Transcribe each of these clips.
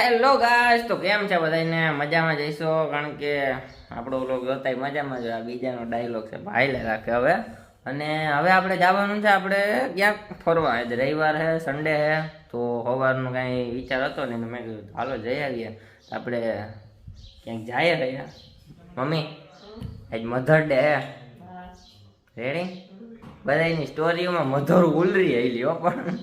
Hello guys, તો કેમ છે બધાને? મજામાં જઈશો, કારણ કે આપણો લોક જોતાય મજામાં જ. આ બીજાનો ડાયલોગ છે, ભાઈ લે રાખે હવે. અને હવે આપણે જવાનું છે, આપણે ક્યાંક ફરવા. આજે રવિવાર છે, સન્ડે છે, તો સવારનું કાંઈ વિચાર હતો ને મેં કીધું હાલો જઈ આવીએ. આપણે ક્યાંક જઈએ ભાઈ. મમ્મી આજ મધર ડે હે, રેડી? બધાની સ્ટોરીઓમાં મધર ઉલરી આવેલી હો, પણ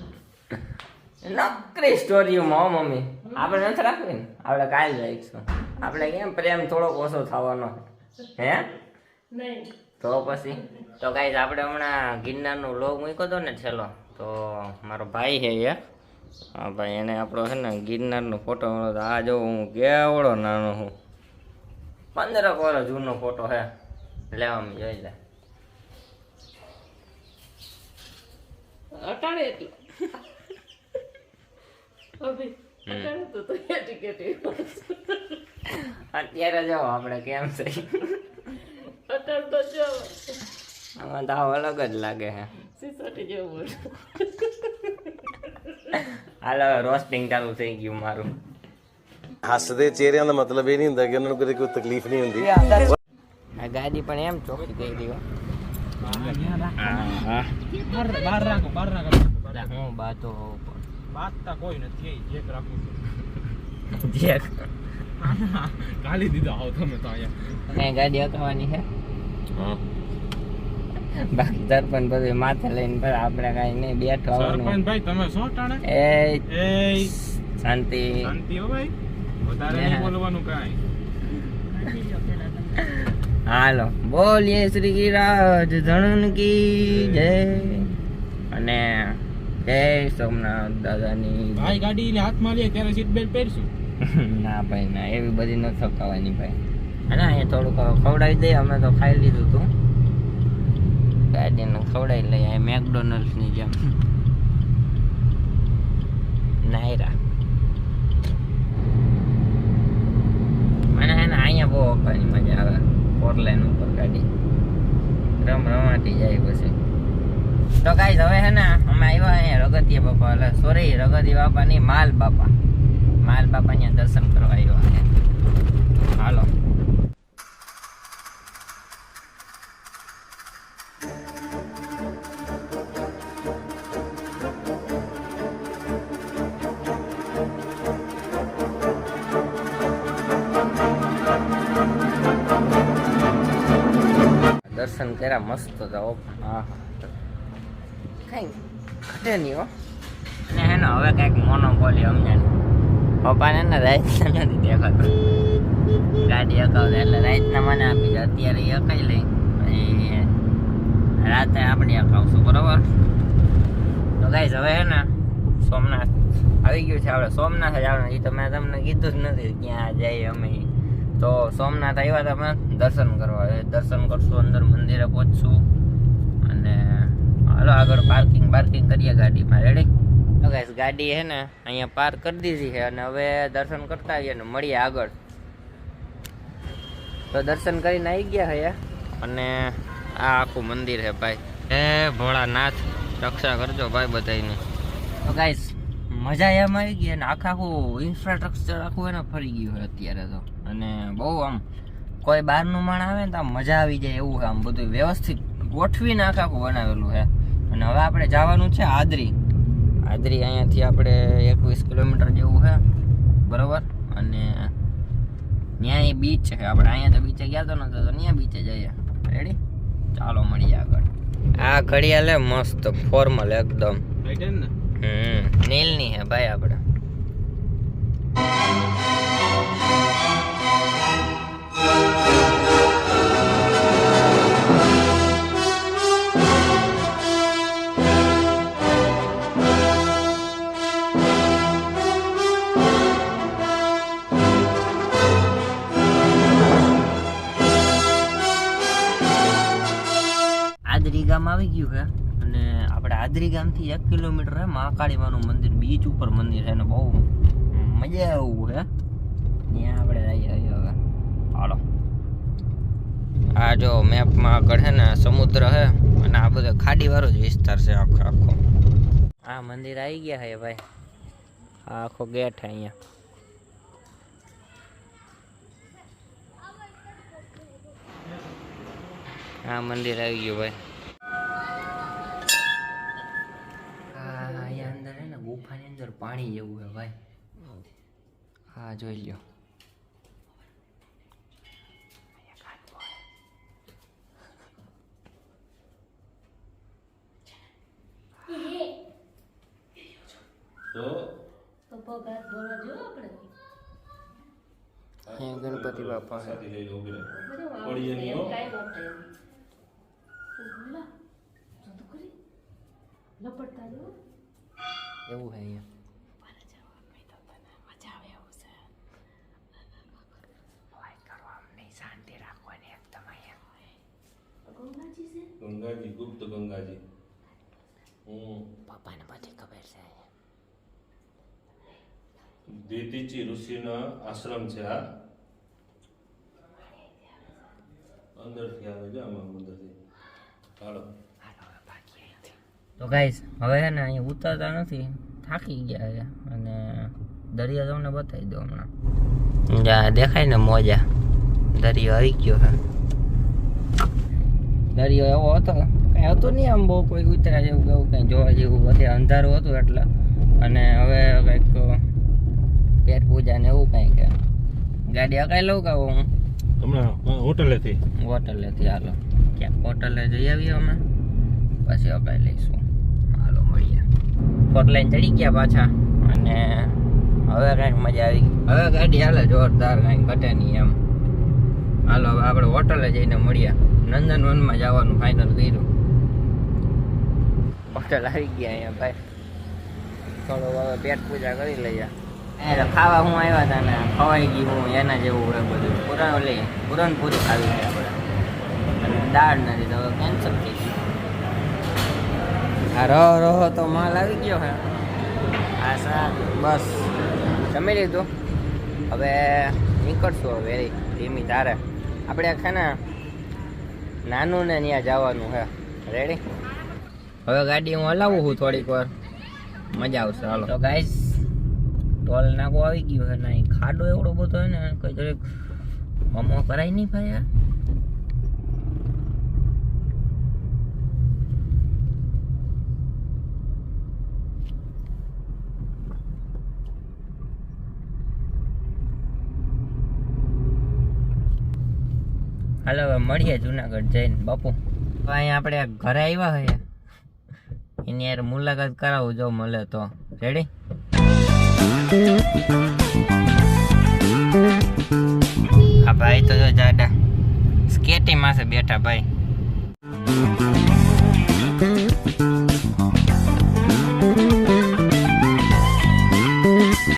નકરી સ્ટોરીઓમાં હો મમ્મી. આપણે નથી રાખવી ને, આપણે કાલ જઈશું. આપણે કેમ પ્રેમ થોડોક ઓછો થવાનો હે તો પછી. તો ગાઈસ આપણે હમણાં ગિરનારનો વ્લોગ મૂક્યો હતો ને છેલ્લો, તો મારો ભાઈ છે એ, હા ભાઈ, એને આપણો છે ને ગિરનારનો ફોટો મળ્યો હતો. આ જો હું કેવડો નાનો હું, 15 વર્ષ જૂનો ફોટો હે, લેવામાં જોઈ લે. અટાણે એટલું અત્યારે જો આપણે કેમ છે, અટાણ તો જો આમાં તો અલગ જ લાગે છે. સિસોટી જેવું હાલો રોસ્ટિંગ ચાલુ થઈ ગયું મારું. હસદે ચહેરિਆਂ ਦਾ મતલબ એ નહીં ਹੁੰਦਾ કે ਉਹਨਾਂ ਨੂੰ કોઈ તકલીફ નહીં ਹੁੰਦੀ. આ ગાડી પણ એમ ચોખ્ખી થઈ ગઈ હો. બહાર રાખો હું બાતો બાતતા કોઈ નથી ચેક રાખું જેક કાલી દીધા આવો તમે તો અહીંયા કઈ ગાડી હકવાની છે. બાકી સરપંચ બધું માથે લઈને પર આપણે કઈ નહીં બેઠો સરપંચ ભાઈ તમે શું ટાણે એ એ શાંતિ શાંતિ હો ભાઈ, વધારે નહીં બોલવાનું કાંઈ. હાલો બોલીએ શ્રી ગિરિરાજ ધણન કી જય અને જય સોમનાથ દાદાની. ભાઈ ગાડી એટલે હાથમાં લઈએ ત્યારે સીટ બેલ્ટ પહેરશું. ના ભાઈ ના, એવી બધી ન થકાવાની ભાઈ. અને અહીંયા થોડુંક ખવડાવી દઈએ, અમે તો ખાઈ લીધું તું. ગાડીને ખવડાવી લઈએ મેકડોનલ્ડ્સની જેમ. નાયરા મને હે ને અહીંયા બહુ હકવાની મજા આવે. 4 લાઈન ઉપર ગાડી રમાટી જાય પછી. તો ગાઈસ હવે હે ને અમે આવ્યા અહીંયા રગતિયા બાપા, એટલે સોરી રગતિયા બાપાની માલ બાપા અહીંયા દર્શન કરવા આવ્યા છે. હાલો દર્શન કર્યા મસ્ત હતા. હા કઈ ઘટે નહીં હો. ને હે ને હવે કંઈક મોનોપોલી અમને પપ્પાને ને રાતના નથી દેખાતું. ગાડી હકાવતા એટલે રાતના મને આપી દે, અત્યારે એ હકાઈ લઈ પછી રાતે આપણે હકાવશું, બરોબર? તો ગાઈસ હવે હે ને સોમનાથ આવી ગયું છે. આપણે સોમનાથ જ આવવાનું, એ તો મેં તમને કીધું જ નથી ક્યાં જઈએ અમે. તો સોમનાથ આવ્યા હતા અમે દર્શન કરવા. દર્શન કરશું, અંદર મંદિરે પહોંચશું અને હાલો આગળ પાર્કિંગ કરીએ ગાડીમાં. રેડી? તો ગાઈસ ગાડી હે ને અહીંયા પાર્ક કરી દીધી છે અને હવે દર્શન કરતા આવીએ ને મળીએ આગળ. તો દર્શન કરીને આવી ગયા છે અને આ આખું મંદિર છે ભાઈ. હે ભોળાનાથ, રક્ષા કરજો ભાઈ બધાની. તો ગાઈસ મજા એમ આવી ગઈ અને આખું ઇન્ફ્રાસ્ટ્રક્ચર આખું એને ફરી ગયું છે અત્યારે તો. અને બહુ આમ કોઈ બહારનું માણ આવે ને તો આમ મજા આવી જાય એવું છે. આમ બધું વ્યવસ્થિત ગોઠવીને આખું બનાવેલું છે. અને હવે આપણે જવાનું છે આદરી. અહીંયાથી આપણે 21 કિલોમીટર જેવું છે, બરોબર? અને ત્યાં બીચ છે. આપણે અહીંયા તો બીચે ગયા તો નતો, તો ત્યાં બીચે જઈએ. રેડી? ચાલો મળીએ આગળ. આ ઘડિયાળ મસ્ત ફોર્મલ એકદમ નીલની હે ભાઈ. આપણે આદરી ગામ આવી ગયું છે અને આપણે આદરી ગામથી 1 કિલોમીટર છે મહાકાળીમાનું મંદિર, બીચ ઉપર મંદિર છે ને બહુ મજા આવું છે. ત્યાં આપણે જઈએ હવે. હાલો આ જો મેપમાં આગળ છે ને સમુદ્ર છે અને આ બધો ખાડીવાળો જ વિસ્તાર છે આખો. આ મંદિર આવી ગયા છે ભાઈ. આ આખો ગેટ છે અહીંયા. આ મંદિર આવી ગયું ભાઈ. અહીંયા અંદર હે ને ગુફાની અંદર પાણી જેવું હે ભાઈ. હા જોઈ લ્યો. અહીંયા ગણપતિ બાપા છે. એવું હે અહીંયા. શાંતિ રાખવાની એકદમ અહીંયા. ગંગાજી ગુપ્ત ગંગાજી. પપ્પાને બધી ખબર છે. દેતીચી ઋષિનો આશ્રમ છે આ. અંદરથી આવે છે આમાં અંદરથી. હાલો. તો ગાઈસ હવે છે ને અહીંયા ઉતરતા નથી, થાકી ગયા છે અને દરિયા તમને બતાવી દો હમણાં. જ્યાં દેખાય ને મોજા, દરિયો આવી ગયો છે. દરિયો એવો હતો કાંઈ હતું નહીં આમ બહુ કોઈ ઉતરા જેવું કે એવું કંઈ જોવા જેવું. બધે અંધારું હતું એટલે. અને હવે કંઈક પેટ પૂજા ને એવું કંઈ કે ગાડી અકાઈ લઉં કે હું હમણાં હોટલેથી હાલો ક્યાંક હોટલે જઈ આવીએ અમે, પછી અકાઈ લઈશું. હાલો મળીએ. ફોર લાઈન ચડી ગયા પાછા અને હવે કાંઈક મજા આવી ગઈ. હવે ગાડી હાલે જોરદાર, કાંઈ ઘટે નહીં એમ. હાલો હવે આપણે હોટલે જઈને મળીએ. નંદનવનમાં જવાનું ફાઇનલ કર્યું. હોટલ આવી ગયા અહીંયા ભાઈ. થોડું હવે પેટ પૂજા કરી લઈએ. ખાવા હું આવ્યા હતા ને ખવાઈ ગયું હું એના જેવું હોય બધું. પૂરણપૂરી ખાવી છે આપણે અને દાળ નથી તો હવે કેન્સલ થઈ ગયું. આ રહો તો માલ આવી ગયો હે. આ શાક બસ જમી લીધું. હવે નીકળશું હવે ધીમી તારે. આપણે છે ને નાનું ને ત્યાં જવાનું છે. રેડી? હવે ગાડી હું હલાવું છું થોડીક વાર, મજા આવશે. હાલો તો ગાઈસ ટોલ નાકો આવી ગયો છે ને ખાડો એવડો બધો હે ને કોઈ દરેક મમો કરાય નહીં ભાઈ. યાર હાલો હવે મળીએ જુનાગઢ જઈને બાપુ. અહીંયા આપણે ઘરે આવ્યા હોય એની યાર મુલાકાત કરાવું જો મળે તો. રેડી? આ ભાઈ તો જો જાડા સ્કેટી માં બેઠા ભાઈ.